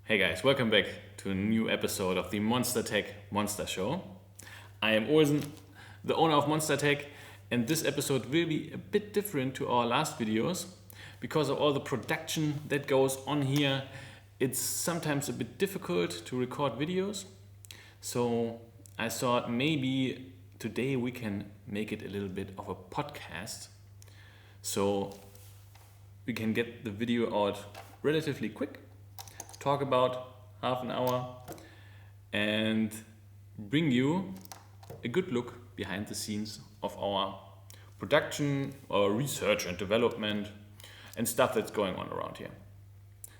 Hey guys, welcome back to a new episode of the Monster Tech Monster Show. I am Orson, the owner of Monster Tech, and this episode will be a bit different to our last videos because of all the production that goes on here. It's sometimes a bit difficult to record videos, so I thought maybe today we can make it a little bit of a podcast, so we can get the video out relatively quick, talk about half an hour, and bring you a good look behind the scenes of our production, our research and development, and stuff that's going on around here.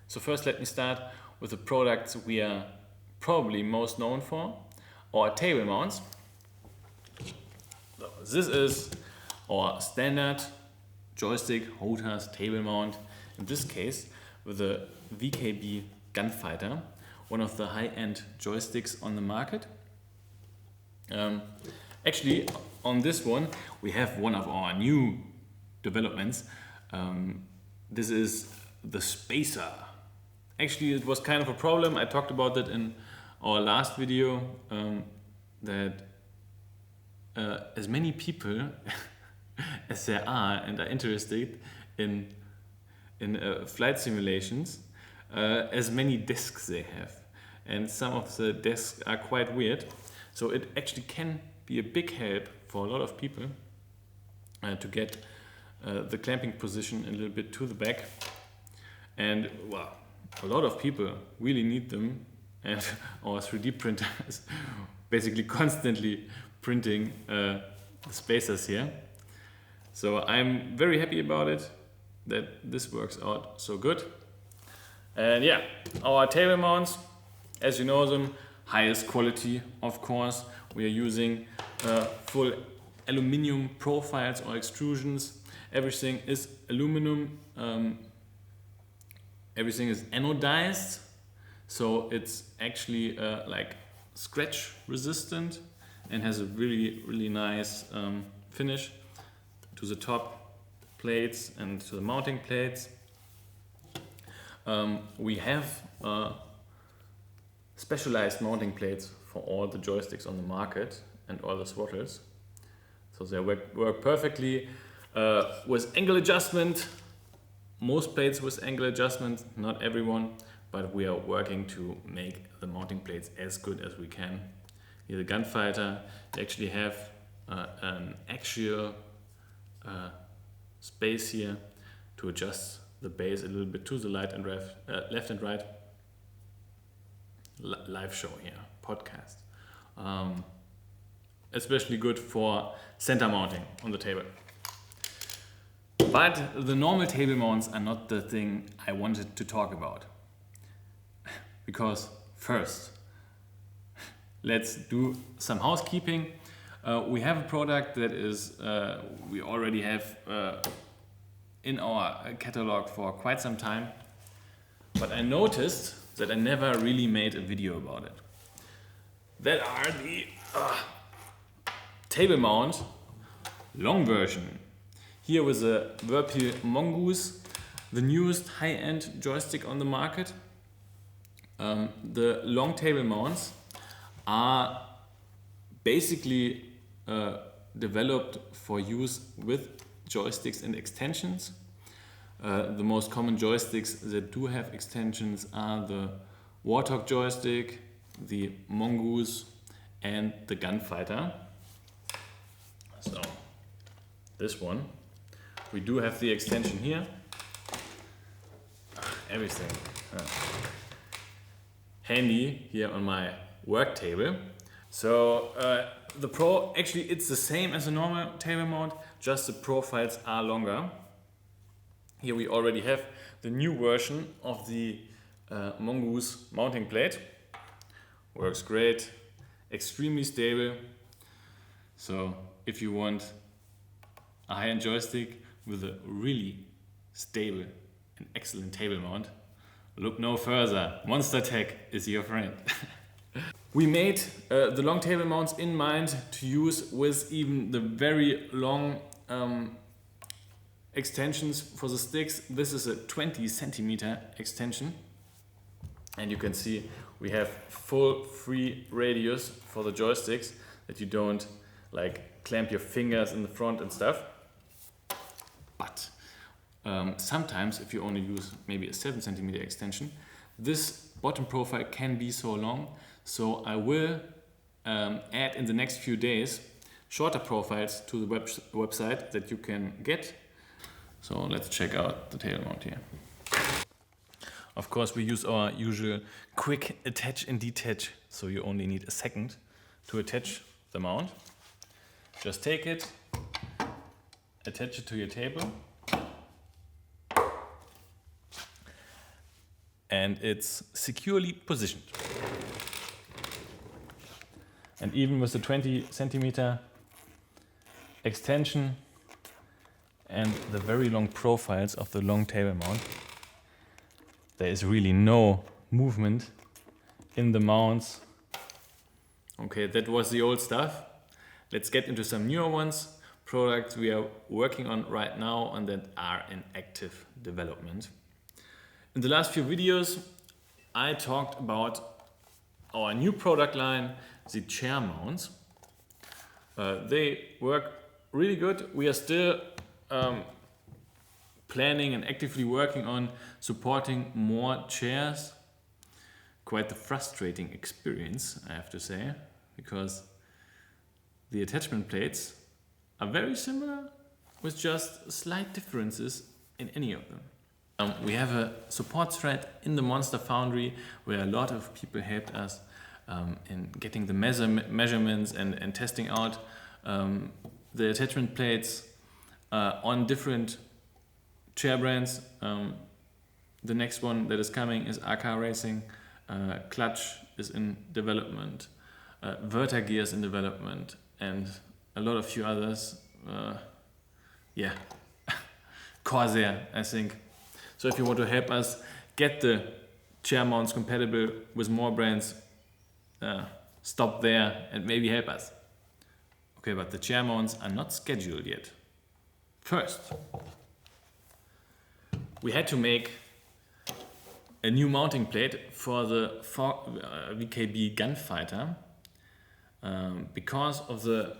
So first let me start with the products we are probably most known for, our table mounts. So this is our standard joystick Hotas table mount, in this case with a VKB Gunfighter, one of the high-end joysticks on the market. Actually, on this one we have one of our new developments. This is the Spacer. Actually, it was kind of a problem. I talked about that in our last video, that as many people as there are and are interested in flight simulations, as many desks they have, and some of the desks are quite weird, so it actually can be a big help for a lot of people to get the clamping position a little bit to the back. And well, a lot of people really need them, and our 3D printer is basically constantly printing the spacers here. So I'm very happy about it, that this works out so good. And yeah, our table mounts, as you know them, highest quality, of course. We are using full aluminum profiles or extrusions. Everything is aluminum. Everything is anodized, so it's actually like scratch resistant and has a really nice finish to the top plates and to the mounting plates. We have specialized mounting plates for all the joysticks on the market and all the throttles, so they work perfectly with angle adjustment. Most plates with angle adjustment, not everyone, but we are working to make the mounting plates as good as we can. Here the Gunfighter, they actually have an axial space here to adjust the base a little bit to the left and right. Live show here, podcast. Especially good for center mounting on the table. But the normal table mounts are not the thing I wanted to talk about. Because first, let's do some housekeeping. We have a product that is we already have in our catalog for quite some time, but I noticed that I never really made a video about it. That are the table mount long version. Here with a Whirlpool Mongoose, the newest high-end joystick on the market. The long table mounts are basically developed for use with joysticks and extensions. The most common joysticks that do have extensions are the Warthog joystick, the Mongoose, and the Gunfighter. So this one, we do have the extension here. Everything handy here on my work table. So the Pro, actually it's the same as a normal table mount, just the profiles are longer. Here we already have the new version of the Mongoose mounting plate. Works great, extremely stable. So if you want a high-end joystick with a really stable and excellent table mount, look no further. Monster Tech is your friend. We made the long table mounts in mind to use with even the very long extensions for the sticks. This is a 20 centimeter extension. And you can see we have full free radius for the joysticks, that you don't like clamp your fingers in the front and stuff. But sometimes if you only use maybe a 7 centimeter extension, this bottom profile can be so long. So I will add in the next few days shorter profiles to the website that you can get. So let's check out the tail mount here. Of course, we use our usual quick attach and detach, so you only need a second to attach the mount. Just take it, attach it to your table, and it's securely positioned. And even with the 20 centimeter extension and the very long profiles of the long table mount, there is really no movement in the mounts. Okay, that was the old stuff. Let's get into some newer ones, products we are working on right now and that are in active development. In the last few videos, I talked about our new product line, the chair mounts. They work really good. We are still planning and actively working on supporting more chairs. Quite the frustrating experience, I have to say, because the attachment plates are very similar with just slight differences in any of them. We have a support thread in the Monster Foundry where a lot of people helped us in getting the measurements and testing out the attachment plates on different chair brands. The next one that is coming is AK Racing. Clutch is in development. Vertagear is in development, and a lot of few others. Yeah, Corsair, I think. So if you want to help us get the chair mounts compatible with more brands, stop there and maybe help us. Okay, but the chair mounts are not scheduled yet. First, we had to make a new mounting plate for the VKB Gunfighter because of the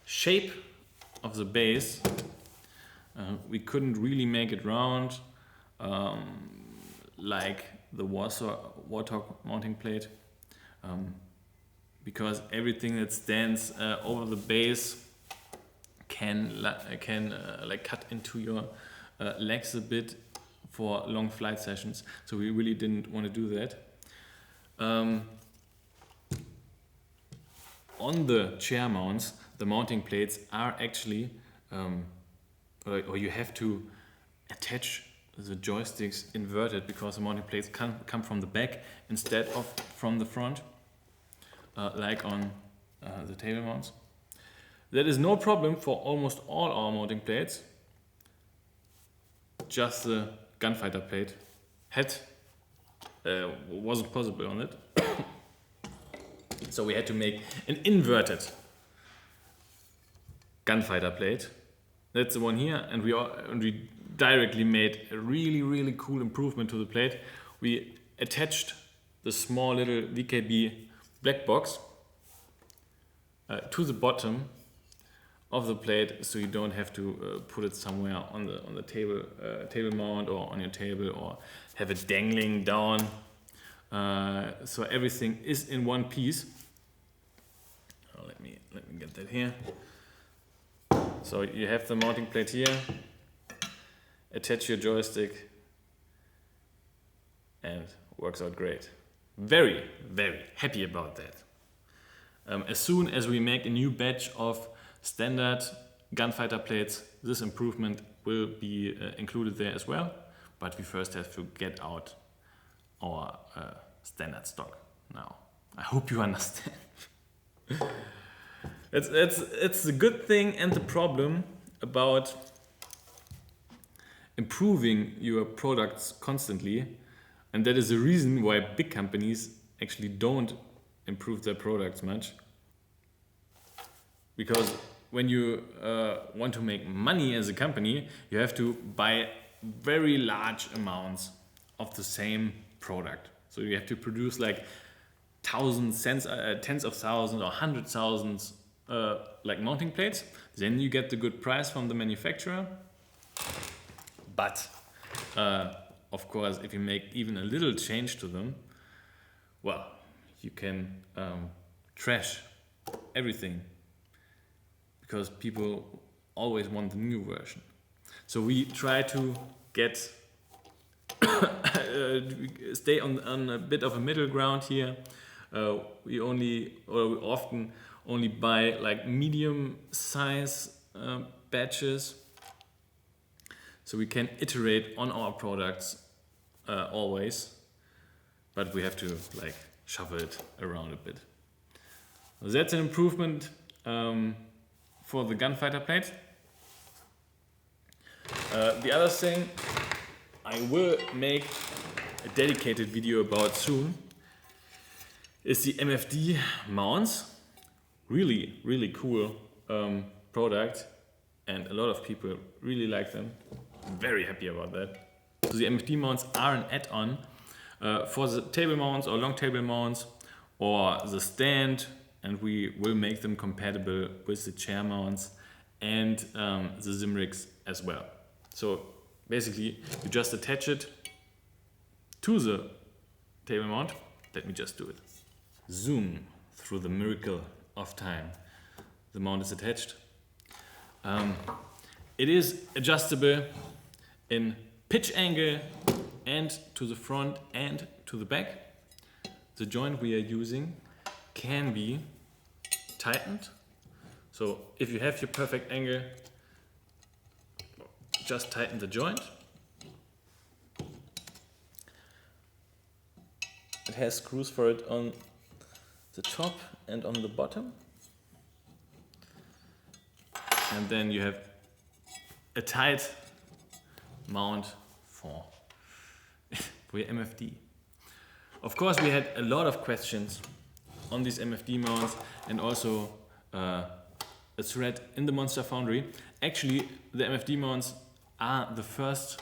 shape of the base. We couldn't really make it round like the Warthog mounting plate because everything that stands over the base can like cut into your legs a bit for long flight sessions. So we really didn't want to do that. On the chair mounts, the mounting plates are actually or you have to attach the joysticks inverted because the mounting plates come from the back instead of from the front, like on the table mounts. That is no problem for almost all our mounting plates. Just the Gunfighter plate wasn't possible on it. So we had to make an inverted Gunfighter plate. That's the one here, and we directly made a really cool improvement to the plate. We attached the small little VKB black box to the bottom of the plate, so you don't have to put it somewhere on the table mount or on your table or have it dangling down. So everything is in one piece. Let me get that here. So you have the mounting plate here, attach your joystick, and works out great. Very happy about that. As soon as we make a new batch of standard Gunfighter plates, this improvement will be included there as well. But we first have to get out our standard stock now. I hope you understand. It's the good thing and the problem about improving your products constantly, and that is the reason why big companies actually don't improve their products much. Because when you want to make money as a company, you have to buy very large amounts of the same product. So you have to produce like thousands, tens of thousands or 100,000 like mounting plates. Then you get the good price from the manufacturer. But of course, if you make even a little change to them, well, you can trash everything because people always want the new version. So we try to get stay on a bit of a middle ground here. We often only buy like medium size batches, so we can iterate on our products always, but we have to like shuffle it around a bit. So that's an improvement for the gunfighter plate. The other thing I will make a dedicated video about soon is the MFD Mounts. Really, really cool product, and a lot of people really like them. I'm very happy about that. So the MFD Mounts are an add-on for the table mounts or long table mounts or the stand, and we will make them compatible with the chair mounts and the Zimrigs as well. So basically you just attach it to the table mount. Let me just do it. Zoom through the miracle of time. The mount is attached. It is adjustable in pitch angle and to the front and to the back. The joint we are using can be tightened. So if you have your perfect angle, just tighten the joint. It has screws for it on the top and on the bottom. And then you have a tight mount for your MFD. Of course, we had a lot of questions on these MFD mounts and also a thread in the Monster Foundry. Actually, the MFD mounts are the first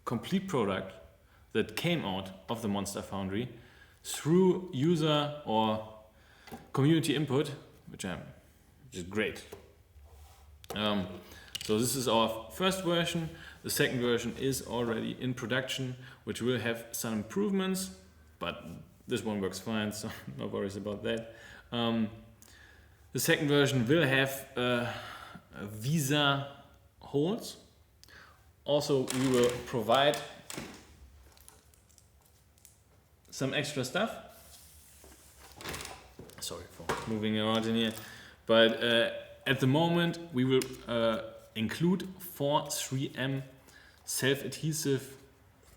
complete product that came out of the Monster Foundry through user or community input, which is great. So this is our first version. The second version is already in production, which will have some improvements, but this one works fine, so no worries about that. The second version will have Visa holes. Also, we will provide some extra stuff. Sorry for moving around in here, but at the moment we will include 4 3M self-adhesive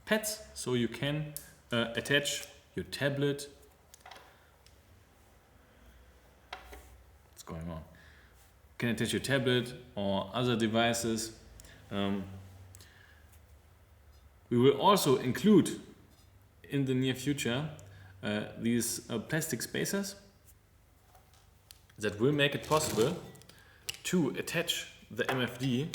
pads, so you can attach your tablet. What's going on? You can attach your tablet or other devices. We will also include in the near future these plastic spacers that will make it possible to attach the MFD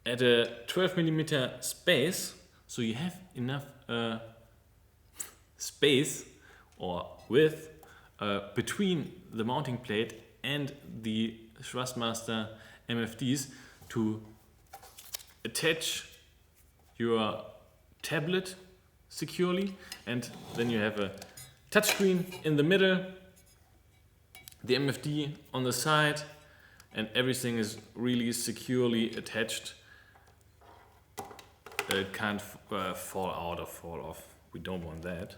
at a 12mm space, so you have enough space or width between the mounting plate and the Thrustmaster MFDs to attach your tablet securely, and then you have a touchscreen in the middle, the MFD on the side, and everything is really securely attached. It can't fall out or fall off. We don't want that.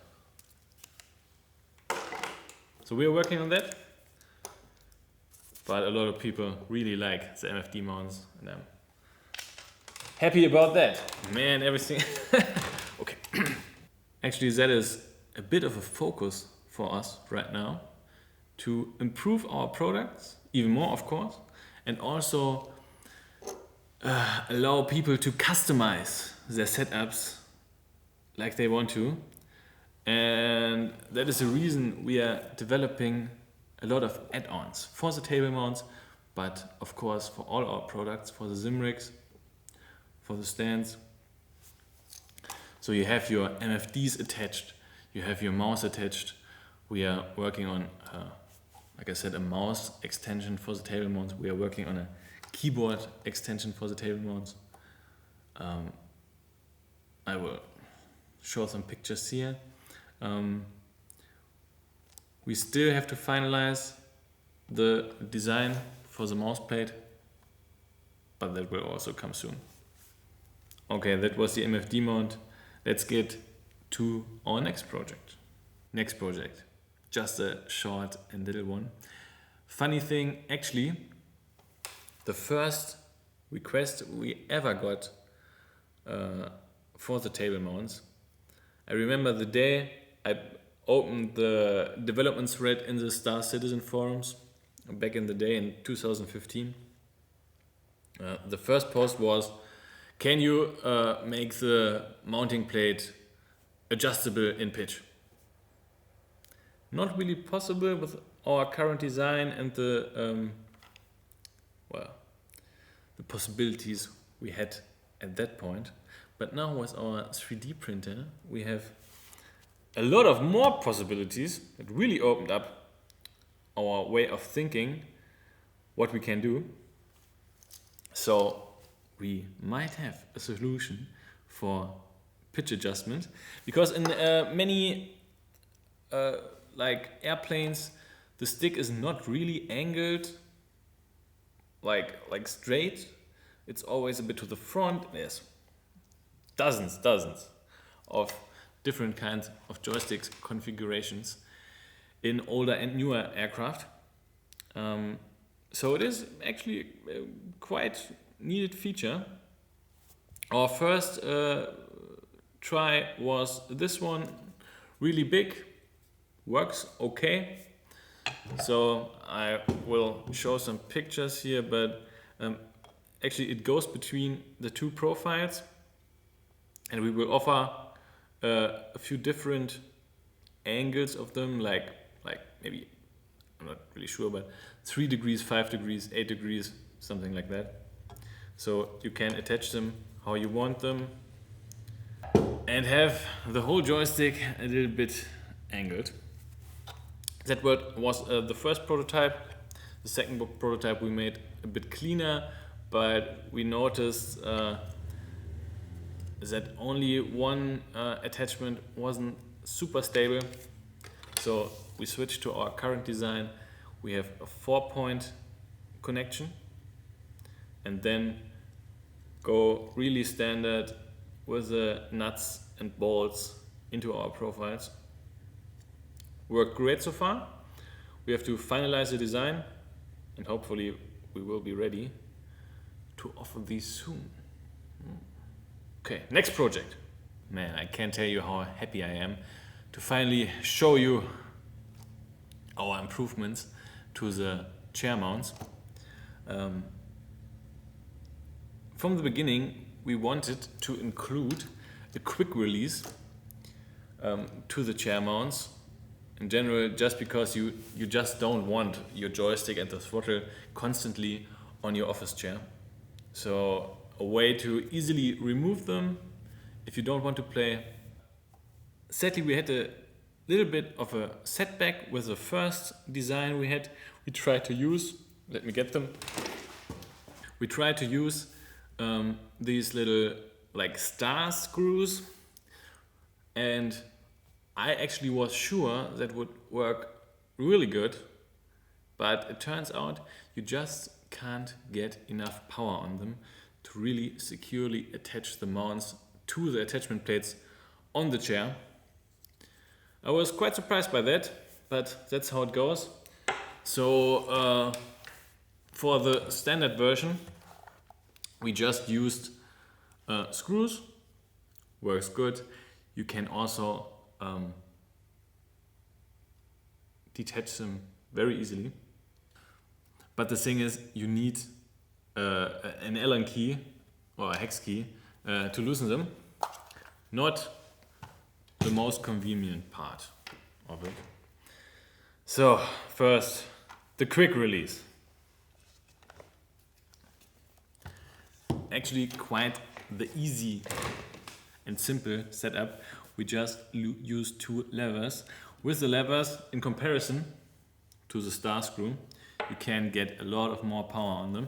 So we are working on that, but a lot of people really like the MFD mounts, and I'm happy about that. Man, everything. Okay. Actually, that is a bit of a focus for us right now, to improve our products even more, of course, and also allow people to customize their setups like they want to. And that is the reason we are developing a lot of add-ons for the table mounts, but of course for all our products, for the Zimrigs, for the stands. So you have your MFDs attached, you have your mouse attached. We are working on, like I said, a mouse extension for the table mounts. We are working on a keyboard extension for the table mounts. I will show some pictures here. We still have to finalize the design for the mouse plate, but that will also come soon. Okay, that was the MFD mount. Let's get to our next project. Just a short and little one. Funny thing, actually, the first request we ever got for the table mounts. I remember the day I opened the development thread in the Star Citizen forums back in the day in 2015. The first post was, can you make the mounting plate adjustable in pitch? Not really possible with our current design and the possibilities we had at that point. But now with our 3D printer, we have a lot of more possibilities. It really opened up our way of thinking, what we can do. So we might have a solution for pitch adjustment, because in many like airplanes, the stick is not really angled like straight. It's always a bit to the front. There's dozens of different kinds of joysticks configurations in older and newer aircraft. So it is actually a quite needed feature. Our first try was this one, really big, works okay. So I will show some pictures here, but actually it goes between the two profiles, and we will offer a few different angles of them, like maybe, I'm not really sure, but 3 degrees, 5 degrees, 8 degrees, something like that. So you can attach them how you want them and have the whole joystick a little bit angled. That was the first prototype. The second prototype we made a bit cleaner, but we noticed that only one attachment wasn't super stable. So we switched to our current design. We have a 4-point connection, and then go really standard with the nuts and bolts into our profiles. Worked great so far. We have to finalize the design, and hopefully we will be ready to offer these soon. Okay, next project. Man, I can't tell you how happy I am to finally show you our improvements to the chair mounts. From the beginning, we wanted to include a quick release to the chair mounts. In general, just because you just don't want your joystick and the throttle constantly on your office chair. So a way to easily remove them if you don't want to play. Sadly, we had a little bit of a setback with the first design we had. We tried to use, let me get them. We tried to use these little like star screws, and I actually was sure that would work really good, but it turns out you just can't get enough power on them to really securely attach the mounts to the attachment plates on the chair. I was quite surprised by that, but that's how it goes. So for the standard version, we just used screws. Works good. You can also detach them very easily. But the thing is, you need an Allen key or a hex key to loosen them. Not the most convenient part of it. So first, the quick release. Actually quite the easy and simple setup, we just use 2 levers. With the levers, in comparison to the star screw, you can get a lot of more power on them.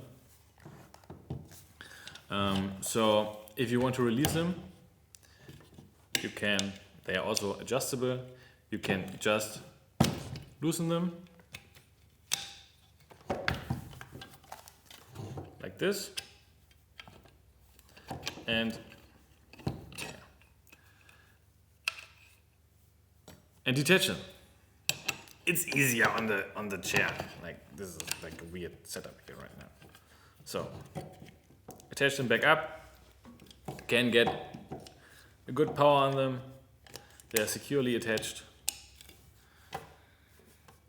So if you want to release them, you can, they are also adjustable. You can just loosen them like this and detach them. It's easier on the chair. Like this is like a weird setup here right now. So attach them back up. Can get a good power on them. They are securely attached.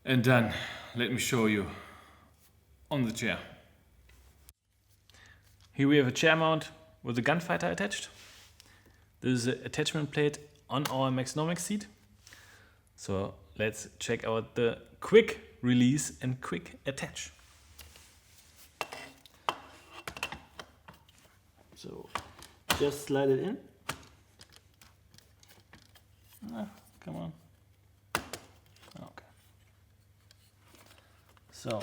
And done. Let me show you on the chair. Here we have a chair mount with a gunfighter attached. This is an attachment plate on our Maxnomic seat. So let's check out the quick release and quick attach. So just slide it in. Come on. Okay. So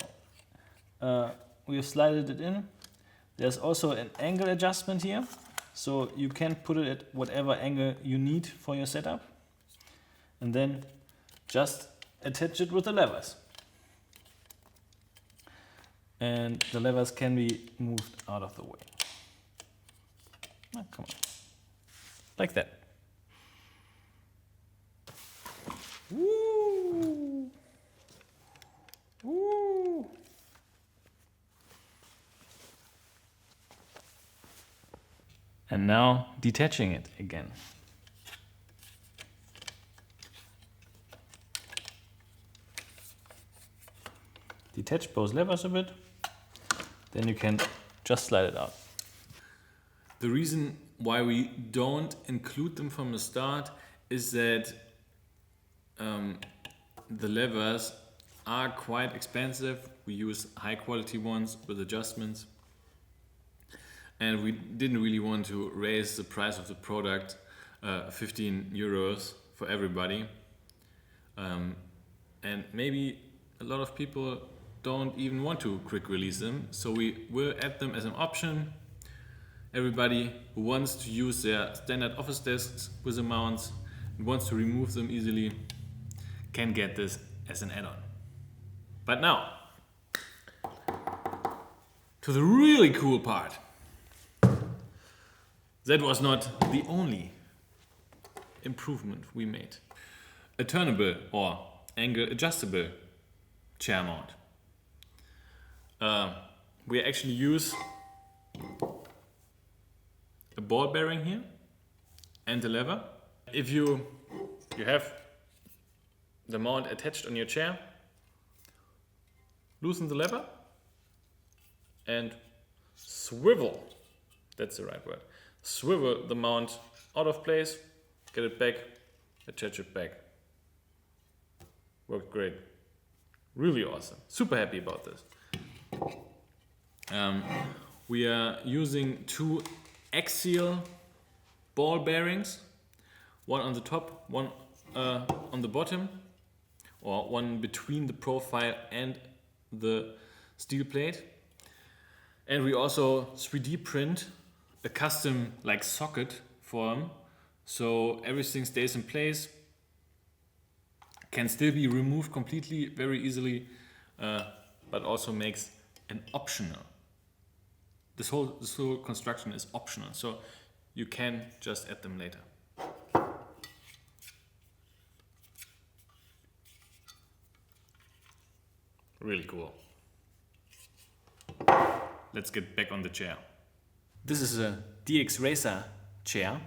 we have slided it in. There's also an angle adjustment here, so you can put it at whatever angle you need for your setup, and then just attach it with the levers. And the levers can be moved out of the way. Come on. Like that. Woo! Woo! And now detaching it again. Detach both levers a bit, then you can just slide it out. The reason why we don't include them from the start is that the levers are quite expensive. We use high quality ones with adjustments. And we didn't really want to raise the price of the product 15 euros for everybody. And maybe a lot of people don't even want to quick release them. So we will add them as an option. Everybody who wants to use their standard office desks with the mounts and wants to remove them easily can get this as an add-on. But now, to the really cool part. That was not the only improvement we made. A turnable or angle adjustable chair mount. We actually use a ball bearing here and a lever. If you have the mount attached on your chair, loosen the lever and swivel. That's the right word. Swivel the mount out of place, get it back, attach it back. Worked great. Really awesome. Super happy about this. We are using 2 axial ball bearings, one on the top, one on the bottom, or one between the profile and the steel plate. And we also 3D print a custom like socket for them, so everything stays in place, can still be removed completely very easily, but also makes an optional. This whole construction is optional, so you can just add them later. Really cool. Let's get back on the chair. This is a DX Racer chair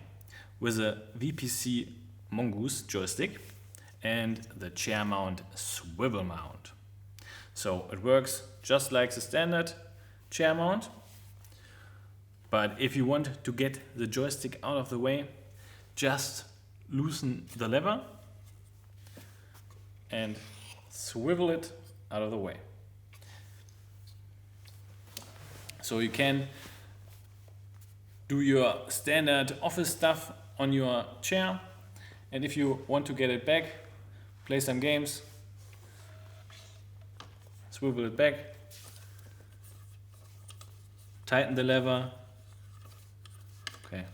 with a VPC Mongoose joystick and the chair mount swivel mount. So it works just like the standard chair mount, but if you want to get the joystick out of the way, just loosen the lever and swivel it out of the way. So you can do your standard office stuff on your chair, and if you want to get it back, play some games, swivel it back, tighten the lever, okay,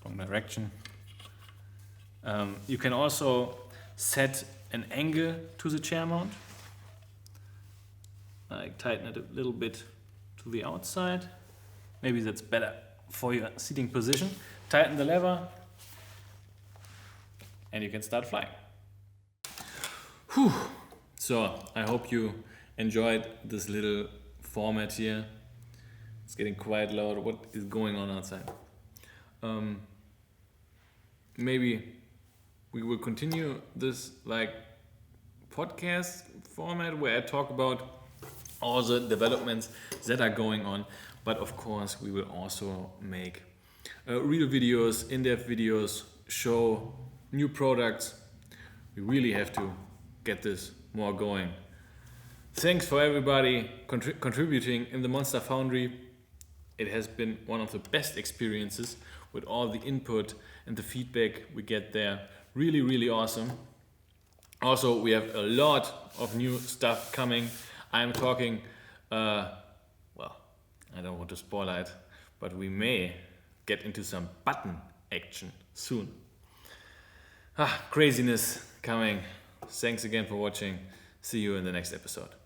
wrong direction. You can also set an angle to the chair mount, like tighten it a little bit to the outside, maybe that's better for your seating position. Tighten the lever and you can start flying. Whew. So I hope you enjoyed this little format here. It's getting quite loud. What is going on outside? Maybe we will continue this like podcast format where I talk about all the developments that are going on, but of course we will also make real videos, in-depth videos, show new products. We really have to get this more going. Thanks for everybody contributing in the Monster Foundry. It has been one of the best experiences with all the input and the feedback we get there. Really, really awesome. Also, we have a lot of new stuff coming. I'm talking, well, I don't want to spoil it, but we may get into some button action soon. Craziness coming. Thanks again for watching. See you in the next episode.